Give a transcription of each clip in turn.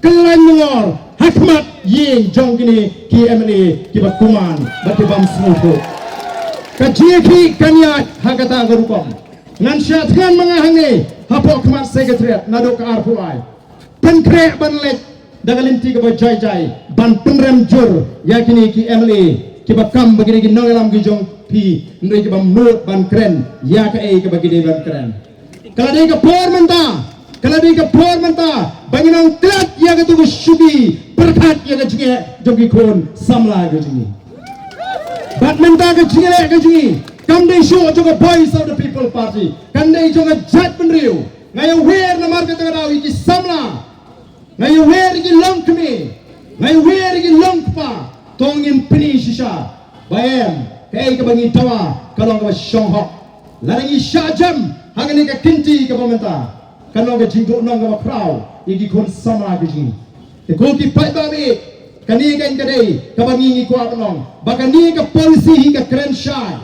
kelanyor hakmat ying jong kini ki MLA ki bakuman batibam smuko kajiki kanya hagata garukom ngan syatkan mangahane hapok khmat secretariat nadok arfuai penkre banlek dagalinti ke jai jai ban penrem jur yakini ki MLA ki bakam bagini ki nongelam ki jong pi ndoi ki bam nut ban kren ya ka e ke bagini ban kren kalau dia ke por menta banginang telat ya ke tugu syubi berkat ya ke jinge jogi kon samla ke jingi bat menta ke jingi kam dei show joga voice of the people party kam dei joga jat penriu ngayo wer na mar ke tengarawi ki samla ngayo wer ki long kemi ngayo wer ki long pa tongin pini shisha bayam kai ke bangi tawa kalong ke shonghok larangi syajam hangani ka kinti ka pamenta kanong ka jinggo nong ka crowd igi kon sama ka jing te ko ki pai babe kani ka ingkadei ka bangi ko apnong bakani ka policy hi ka kren shai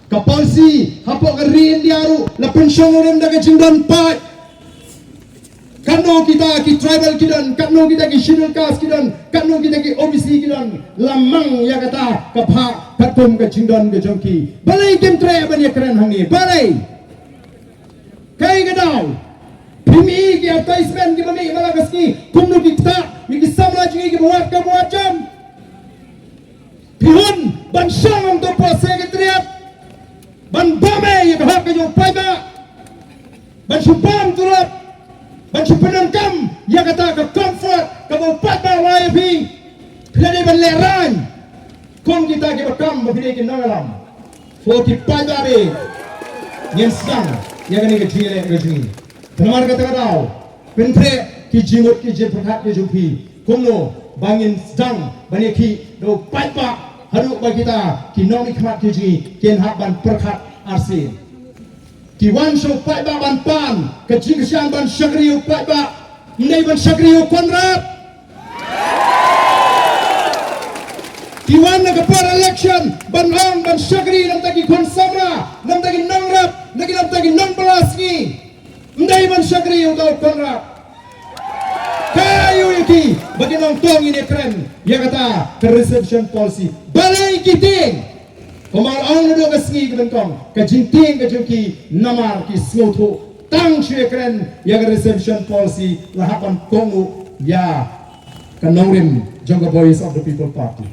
ka policy hapo ka rin diaru la pension rem da ka jingdon pai kanong kita ki tribal kidan kanong kita ki scheduled caste kidan kanong kita ki OBC kidan lamang ya kata ka pha patum ka jingdon ka jongki balai kem tre ban ya kren hangi balai kai gadau pimi ki advertisement ki bani malagas ki kumnu ki ta mi ki samla jingi ki buat ka muajam pihun ban sangam to po secretariat ban bame ye bahak ka jo paiba ban supam turap ban supanan kam ya kata ka comfort ka bo paiba wai bi phade ban le ran kom kita ki bakam bagini ki nangalam 45 dari nyen sang ya kan ke jile ke jing thamar kata katau pentre ki jingot ki je phat ki jupi kumno bangin dang bani ki do paipa haru ba kita ki nong khmat ki ji ken hak ban perkhat arsi ki wan so paipa ban pan ke jing sian ban shagriu paipa nei ban shagriu konrat ki wan na ka election ban hang ban shagri nam ta ki kon samra nam ta ki nangrap lagi lam tagi nang balas ni ndai man syakri utau konra kayu iki bagi nang tong ini keren ya kata ke reception policy balai kiting komal ang nado kasngi kentong ka jinting ka jengki namar ki smoto tang chue keren ya ke reception policy lahapan kongu ya kanongrim jonga voice of the people party